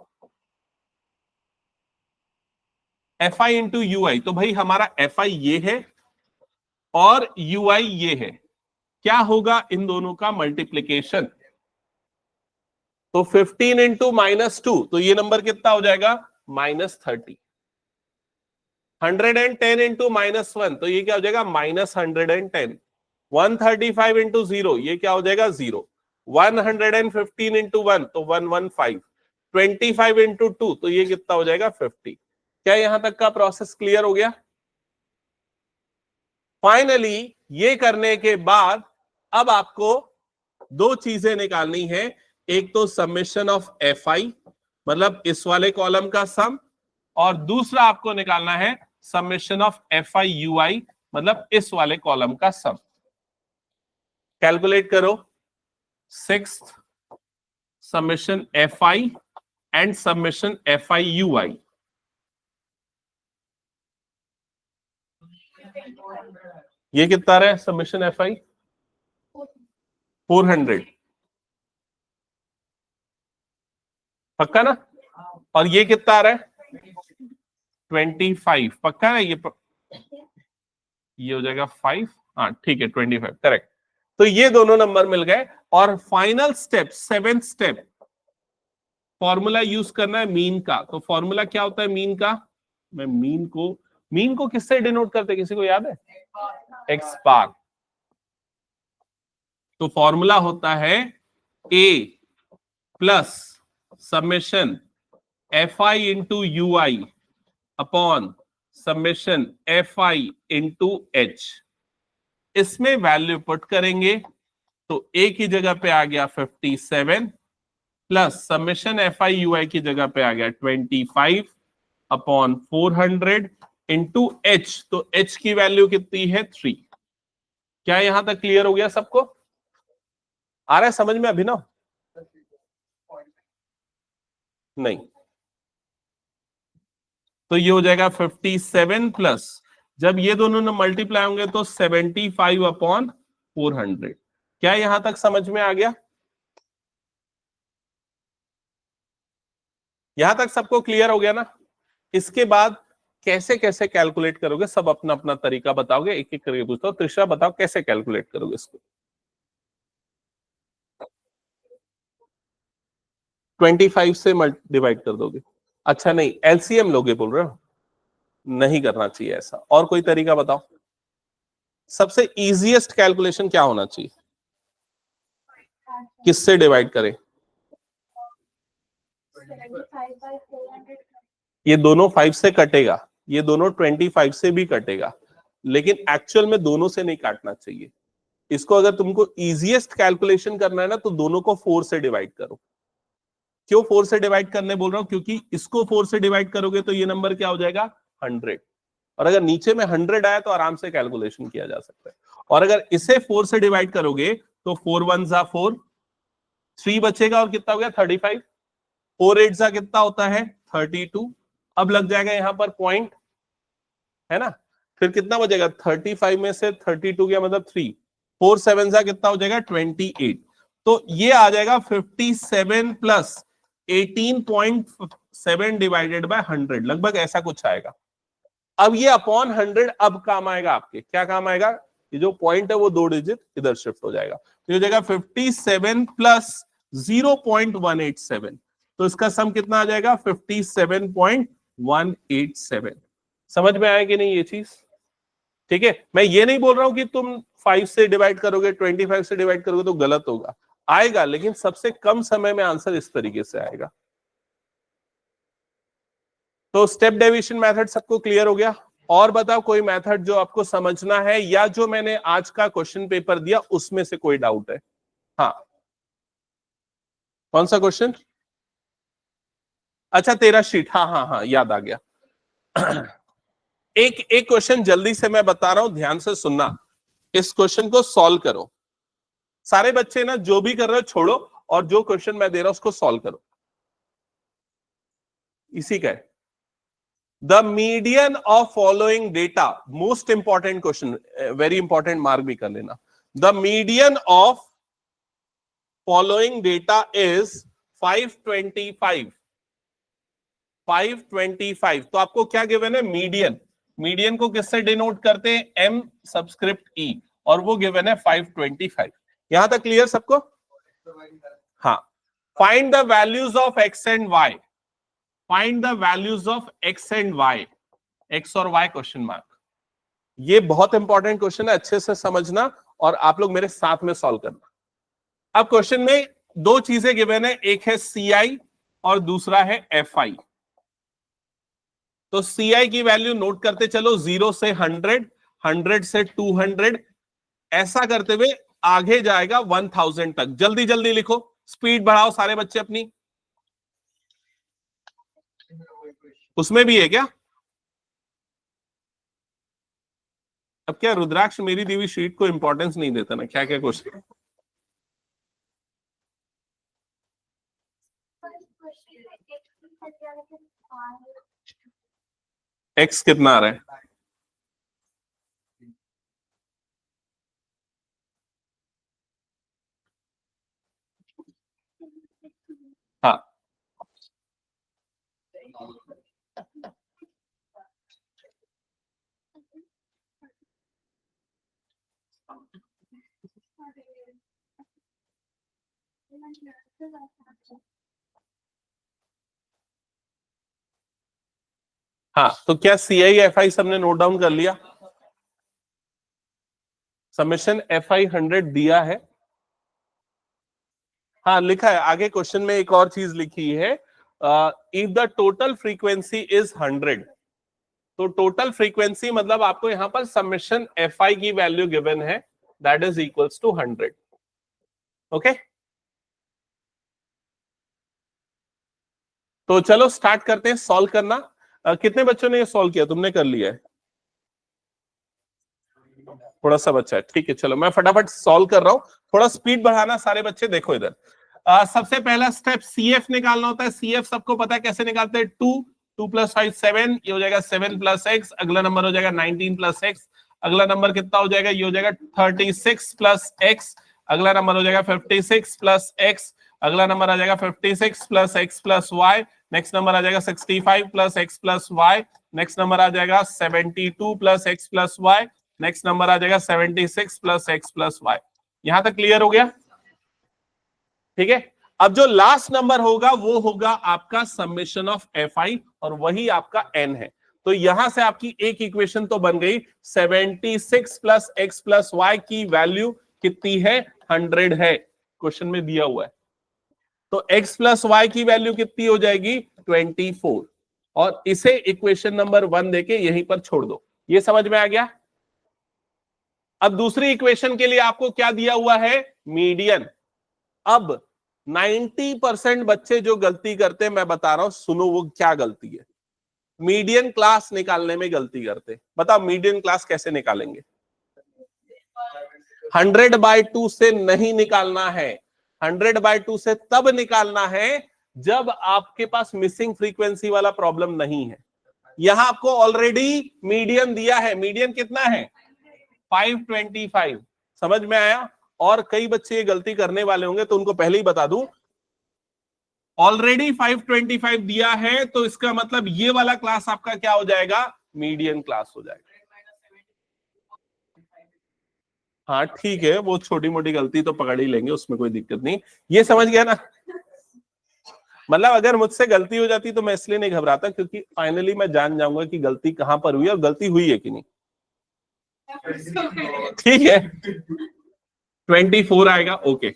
F I into U I, तो भाई हमारा एफ आई ये है और यू आई ये है। क्या होगा इन दोनों का मल्टीप्लीकेशन? तो 15 इंटू -2, तो ये नंबर कितना हो जाएगा? -30। 110 इंटू -1, तो ये क्या हो जाएगा? -110। 135 इंटू 0, ये क्या हो जाएगा? 0। 115 इंटू 1, तो 115। 25 इंटू 2, तो ये कितना हो जाएगा? 50। क्या यहां तक का प्रोसेस क्लियर हो गया? फाइनली ये करने के बाद अब आपको दो चीजें निकालनी है। एक तो समेशन ऑफ एफ आई, मतलब इस वाले कॉलम का सम, और दूसरा आपको निकालना है summation of F I U I, मतलब इस वाले कॉलम का सम। कैलकुलेट करो। 6th summation F I and summation F I U I. ये कितना रहा है समेशन एफ आई? 400। पक्का ना? और ये कितना आ रहा है? 25। पक्का ना? ये हो जाएगा 5। हाँ ठीक है, 25 करेक्ट। तो ये दोनों नंबर मिल गए। और final step, 7th step, formula use करना है मीन का। तो फॉर्मूला क्या होता है मीन का? मैं मीन को किससे डिनोट करते हैं, किसी को याद है? X bar. तो फॉर्मूला होता है A plus summation F I into U I upon summation F I into H. इसमें वैल्यू पुट करेंगे तो ए की जगह पे आ गया 57 plus summation F I U I की जगह पे आ गया 25 अपॉन 400 इंटू एच। तो एच की वैल्यू कितनी है? 3। क्या यहां तक क्लियर हो गया सबको? आ रहा है समझ में अभिनव? नहीं। तो ये हो जाएगा 57 प्लस, जब ये दोनों न मल्टीप्लाई होंगे तो 75 अपॉन 400। क्या यहां तक समझ में आ गया? यहां तक सबको क्लियर हो गया ना? इसके बाद कैसे कैसे कैलकुलेट करोगे, सब अपना अपना तरीका बताओगे। एक एक करके पूछता हूं। त्रिशा बताओ कैसे कैलकुलेट करोगे इसको? 25 से डिवाइड कर दोगे? अच्छा नहीं, एलसीएम लोगे बोल रहे हो? नहीं करना चाहिए ऐसा। और कोई तरीका बताओ। सबसे इजीएस्ट कैलकुलेशन क्या होना चाहिए? किससे डिवाइड करें? 75/400। ये दोनों 5 से कटेगा, ये दोनों 25 से भी कटेगा, लेकिन एक्चुअल में दोनों से नहीं काटना चाहिए इसको। अगर तुमको इजीएस्ट कैलकुलेशन करना है ना तो दोनों को 4 से डिवाइड करो। क्यों 4 से डिवाइड करने बोल रहा हूं? क्योंकि इसको 4 से डिवाइड करोगे तो ये नंबर क्या हो जाएगा? 100। और अगर नीचे में 100 आया तो आराम से कैलकुलेशन किया जा सकता है। और अगर इसे 4 से डिवाइड करोगे तो 4 1 जा 4, 3 बचेगा और कितना हो गया? 35। 4 8 जा कितना होता है? 32। अब लग जाएगा यहां पर पॉइंट, है ना? फिर कितना बचेगा? 35 में से 32 गया मतलब 3। 4 7 जा कितना हो जाएगा? 28। तो ये आ जाएगा 57 प्लस 18.7 डिवाइडेड बाय 100, लगभग ऐसा कुछ आएगा। अब ये अपॉन 100 अब काम आएगा आपके। क्या काम आएगा? ये जो पॉइंट है वो 2 डिजिट इधर शिफ्ट हो जाएगा, तो ये हो जाएगा 57 प्लस 0.187। तो इसका सम कितना आ जाएगा? 57.187। समझ में आया कि नहीं ये चीज? ठीक है, मैं ये नहीं बोल रहा हूं कि तुम 5 से डिवाइड करोगे, 25 से डिवाइड करोगे तो गलत होगा, आएगा, लेकिन सबसे कम समय में आंसर इस तरीके से आएगा। तो स्टेप डेविएशन मेथड सबको क्लियर हो गया? और बताओ कोई मेथड जो आपको समझना है, या जो मैंने आज का क्वेश्चन पेपर दिया उसमें से कोई डाउट है? हाँ, कौन सा क्वेश्चन? अच्छा तेरा शीट, हाँ हाँ हाँ याद आ गया। एक एक क्वेश्चन जल्दी से मैं बता रहा हूं, ध्यान से सुनना, इस क्वेश्चन को सॉल्व करो। सारे बच्चे ना जो भी कर रहे हो छोड़ो, और जो क्वेश्चन मैं दे रहा हूं उसको सॉल्व करो। इसी का है, the median of following data, most important question, very important, mark भी कर लेना। The median of following data is 525। 525, तो आपको क्या गिवन है? मीडियन। मीडियन को किससे डिनोट करते हैं? एम सबस्क्रिप्ट ई, और वो गिवन है 525। यहां तक क्लियर सबको? हाँ। Find the values of X and Y. Find the values of X and Y, X और वाई क्वेश्चन मार्क। ये बहुत इंपॉर्टेंट क्वेश्चन है, अच्छे से समझना और आप लोग मेरे साथ में सॉल्व करना। अब क्वेश्चन में दो चीजें गिवन है, एक है सी आई और दूसरा है एफ आई। तो सी आई की वैल्यू नोट करते चलो, 0 से 100, 100 से 200, ऐसा करते हुए आगे जाएगा 1000 तक। जल्दी जल्दी लिखो, स्पीड बढ़ाओ सारे बच्चे अपनी। उसमें भी है क्या? अब क्या रुद्राक्ष मेरी दी हुई शीट को इंपॉर्टेंस नहीं देता ना? क्या क्या क्वेश्चन? एक्स कितना आ रहा है? हाँ हाँ, तो क्या सी आई एफ आई सबने नोट डाउन कर लिया? समेशन एफ आई 100 दिया है, हाँ लिखा है आगे क्वेश्चन में। एक और चीज लिखी है, if the total frequency is 100, तो टोटल फ्रीक्वेंसी मतलब आपको यहां पर समेशन एफ आई की वैल्यू गिवन है, that is equals to 100। Okay, तो चलो स्टार्ट करते हैं सॉल्व करना। कितने बच्चों ने ये सॉल्व किया? तुमने कर लिया है? थोड़ा सा बच्चा है, ठीक है। चलो मैं फटाफट सॉल्व कर रहा हूं, थोड़ा स्पीड बढ़ाना सारे बच्चे। देखो इधर, सबसे पहला स्टेप सीएफ निकालना होता है। सीएफ सबको पता है कैसे निकालते हैं? 2 + 5 7, ये हो जाएगा 7 + x। अगला नंबर हो जाएगा 19 + x। अगला नंबर कितना हो जाएगा? ये हो जाएगा 36 + x। अगला नंबर हो जाएगा 56 + x। अगला नंबर आ जाएगा 56 + x + y। नेक्स्ट नंबर आ जाएगा 65 + x + y। नेक्स्ट नंबर आ जाएगा 72 + x + y। नेक्स्ट नंबर आ जाएगा 76 + x + y। यहां तक क्लियर हो गया? ठीक है। अब जो लास्ट नंबर होगा वो होगा आपका समेशन ऑफ एफ आई, और वही आपका एन है। तो यहां से आपकी एक इक्वेशन तो बन गई। 76 + x + y की वैल्यू कितनी है? 100 है, क्वेश्चन में दिया हुआ है। तो x + y की वैल्यू कितनी हो जाएगी? 24। और इसे इक्वेशन नंबर 1 देके यहीं पर छोड़ दो। ये समझ में आ गया? अब दूसरी इक्वेशन के लिए आपको क्या दिया हुआ है? मीडियन। अब 90% बच्चे जो गलती करते हैं, मैं बता रहा हूं, सुनो वो क्या गलती है। मीडियन क्लास निकालने में गलती करते। बताओ मीडियन क्लास कैसे निकालेंगे? 100/2 से नहीं निकालना है। 100/2 से तब निकालना है जब आपके पास मिसिंग फ्रीक्वेंसी वाला प्रॉब्लम नहीं है। यहां आपको ऑलरेडी मीडियन दिया है। मीडियन कितना है? 525। समझ में आया? और कई बच्चे ये गलती करने वाले होंगे, तो उनको पहले ही बता दूं, ऑलरेडी 525 दिया है, तो इसका मतलब ये वाला क्लास आपका क्या हो जाएगा? मीडियन क्लास हो जाएगा। हाँ ठीक है, वो छोटी मोटी गलती तो पकड़ ही लेंगे, उसमें कोई दिक्कत नहीं। ये समझ गया ना? मतलब अगर मुझसे गलती हो जाती तो मैं इसलिए नहीं घबराता, क्योंकि फाइनली मैं जान जाऊंगा कि गलती कहां पर हुई और गलती हुई है कि नहीं। ठीक है, 24 आएगा। ओके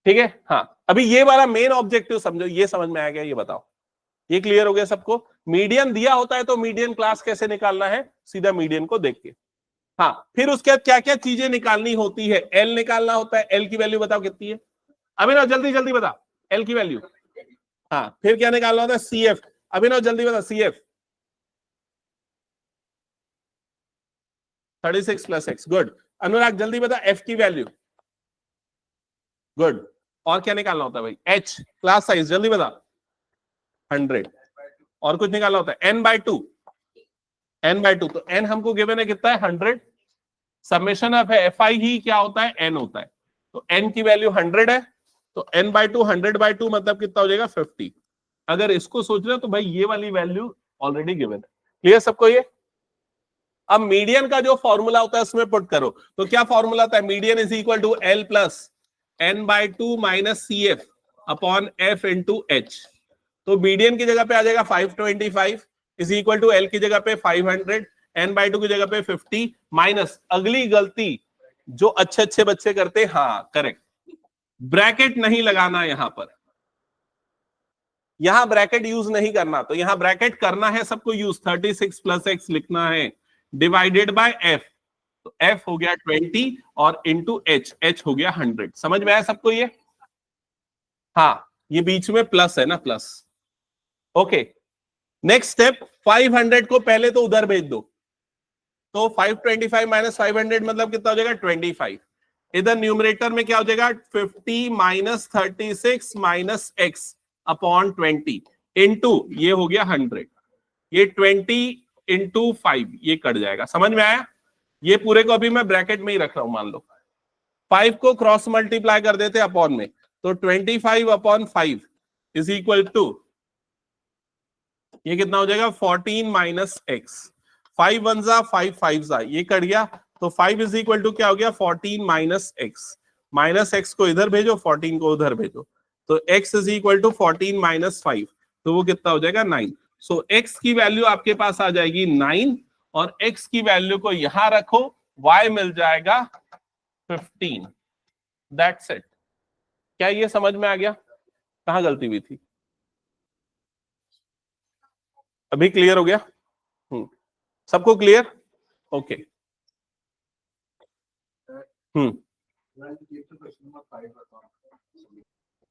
ठीक है। हाँ, अभी ये वाला मेन ऑब्जेक्टिव समझो, ये समझ में आ गया? ये बताओ, ये क्लियर हो गया सबको? मीडियन दिया होता है तो मीडियन क्लास कैसे निकालना है? सीधा मीडियन को देख के। हाँ, फिर उसके बाद क्या क्या चीजें निकालनी होती है? एल निकालना होता है। एल की वैल्यू बताओ कितनी है? अभी ना जल्दी जल्दी बता। एल की वैल्यू। हाँ, फिर क्या निकालना होता है? C F. अभिनव जल्दी बता, C F 36 plus X. Good. Anurag जल्दी बता, एफ की वैल्यू। गुड। और क्या निकालना होता है भाई? एच क्लास साइज, जल्दी बता। 100। और कुछ निकालना होता है? N by two. N by two, तो एन हमको गिवन है कितना है? 100। समेशन ऑफ एफ आई ही क्या होता है? एन होता है। तो एन की वैल्यू 100 है, तो N by two 100 by two मतलब कितना हो जाएगा? 50। अगर इसको सोच रहे हो तो भाई ये वाली वैल्यू ऑलरेडी गिवन है। क्लियर सबको ये? अब मीडियन का जो फॉर्मूला होता है उसमें पुट करो, तो क्या फॉर्मूला होता है? Median is equal to L plus N by two minus C F upon F into H. तो मीडियन की जगह पे आ जाएगा 525 इज इक्वल टू एल की जगह पे 500, एन बाय टू की जगह पे 50 माइनस, अगली गलती जो अच्छे अच्छे बच्चे करते, हाँ करेक्ट, ब्रैकेट नहीं लगाना यहां पर। यहां ब्रैकेट यूज नहीं करना, तो यहां ब्रैकेट करना है सबको यूज। 36 प्लस एक्स लिखना है डिवाइडेड बाय एफ, तो एफ हो गया 20 और इंटू एच, एच हो गया 100। समझ में आया सबको ये? हाँ, ये बीच में प्लस है ना, प्लस। ओके, नेक्स्ट स्टेप, 500 को पहले तो उधर भेज दो, तो 525 माइनस 500 मतलब कितना हो जाएगा? 25। इधर न्यूमरेटर में क्या हो जाएगा? 50 minus 36 minus x upon 20 into ये हो गया 100। ये 20 इंटू 5 ये कट जाएगा। समझ में आया? ये पूरे को अभी मैं ब्रैकेट में ही रख रहा हूं। मान लो 5 को क्रॉस मल्टीप्लाई कर देते अपॉन में, तो 25 अपॉन 5 इज इक्वल टू, ये कितना हो जाएगा? 14 माइनस एक्स। 5 वन जा 5 5 जा, ये कट गया, तो 5 इज इक्वल टू क्या हो गया? 14 माइनस एक्स। माइनस एक्स को इधर भेजो, 14 को उधर भेजो, तो x is equal to 14 minus 5, तो वो कितना हो जाएगा? 9। सो x की वैल्यू आपके पास आ जाएगी 9, और x की वैल्यू को यहां रखो, y मिल जाएगा 15। That's it. क्या ये समझ में आ गया? कहां गलती हुई थी? अभी क्लियर हो गया? सबको क्लियर? ओके।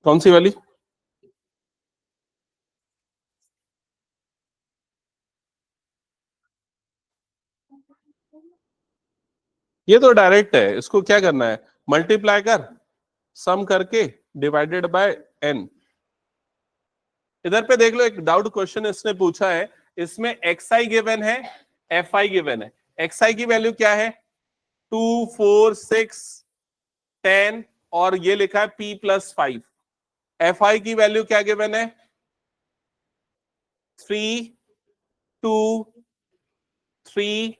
कौन सी वाली? ये तो डायरेक्ट है, इसको क्या करना है? मल्टीप्लाई कर, सम करके डिवाइडेड बाय n। इधर पे देख लो, एक डाउट क्वेश्चन इसने पूछा है, इसमें xi गिवन है, fi गिवन है। xi की वैल्यू क्या है? 2 4 6 10 और ये लिखा है p प्लस 5। fi की वैल्यू क्या गिवन है? 3 2 3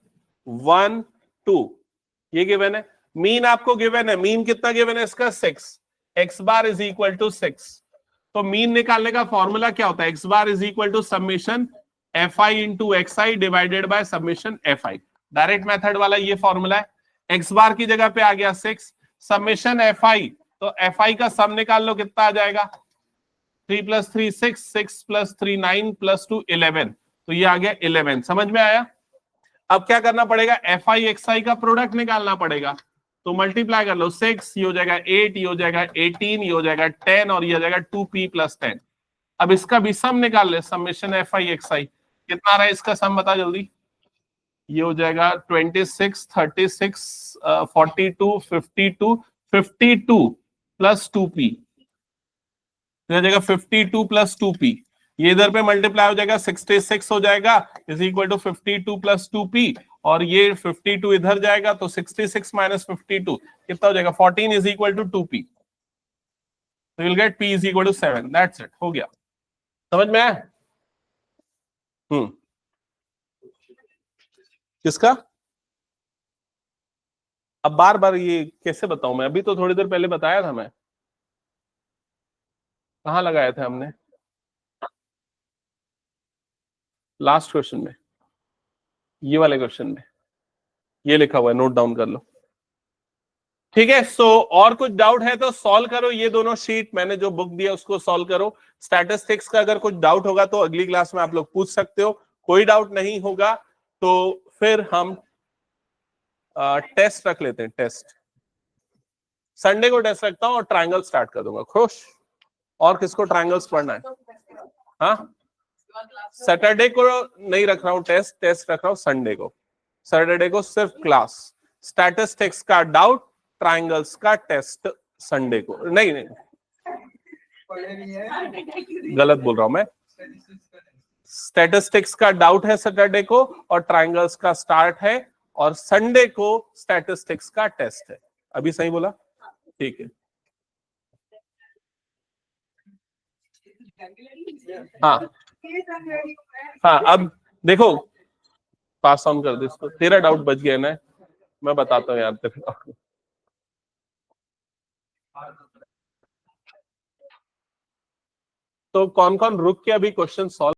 1 2, ये गिवन है। मीन आपको गिवन है, मीन कितना गिवन है इसका? 6। X bar is equal to 6। तो मीन निकालने का फॉर्मूला क्या होता है? X bar is equal to summation F I into X I divided by summation F I. Direct method वाला ये फॉर्मूला है। एक्स बार की जगह पे आ गया 6, समेशन एफ आई, तो एफ आई का सम निकाल लो, कितना आ जाएगा? 3 प्लस 3 6, 6 प्लस 3 9 प्लस 2 11, तो ये आ गया 11। समझ में आया? अब क्या करना पड़ेगा? एफ आई एक्स आई का प्रोडक्ट निकालना पड़ेगा, तो मल्टीप्लाई कर लो, 6 ये हो जाएगा 8, ये हो जाएगा 18, ये हो जाएगा 10 और ये हो जाएगा 2p प्लस 10। अब इसका भी सम निकाल ले, समेशन एफ आई एक्स आई, कितना रहा इसका सम बता जल्दी। ये हो जाएगा 26 36 42 52 52 प्लस 2p, हो जाएगा 52 प्लस 2p। ये इधर पे मल्टीप्लाई हो जाएगा, 66 हो जाएगा is equal to 52 plus 2p, और ये 52 इधर जाएगा, तो 66 माइनस 52 कितना हो जाएगा? 14 इज इक्वल टू 2p, तो will get p is equal to 7। That's it, हो गया। समझ में आया? किसका? अब बार बार ये कैसे बताऊं मैं? अभी तो थोड़ी देर पहले बताया था मैं। कहाँ लगाया था हमने? लास्ट क्वेश्चन में, ये वाले क्वेश्चन में ये लिखा हुआ है, नोट डाउन कर लो। ठीक है, सो और कुछ डाउट है तो सॉल्व करो। ये दोनों शीट मैंने जो बुक दिया उसको सॉल्व करो। स्टैटिस्टिक्स का अगर कुछ डाउट होगा तो अगली क्लास में आप लोग पूछ सकते हो। कोई डाउट नहीं होगा तो फिर हम टेस्ट रख लेते हैं। टेस्ट संडे को टेस्ट रखता हूं और ट्रायंगल स्टार्ट कर दूंगा। खुश? और किसको ट्रायंगल्स पढ़ना है? हाँ, सैटरडे को नहीं रख रहा हूँ टेस्ट रख रहा हूँ संडे को। सैटरडे को सिर्फ क्लास, स्टैटिस्टिक्स का डाउट, ट्रायंगल्स का टेस्ट संडे को। नहीं नहीं, गलत बोल रहा हूं मैं। स्टैटिस्टिक्स का डाउट है सैटरडे को और ट्रायंगल्स का स्टार्ट है, और संडे को स्टैटिस्टिक्स का टेस्ट है। अभी सही बोला? ठीक है। हाँ हाँ, अब देखो, पास ऑन कर दे इसको। तेरा डाउट बच गया ना, मैं बताता हूँ यार तेरे को। तो कौन कौन रुक के अभी क्वेश्चन सॉल्व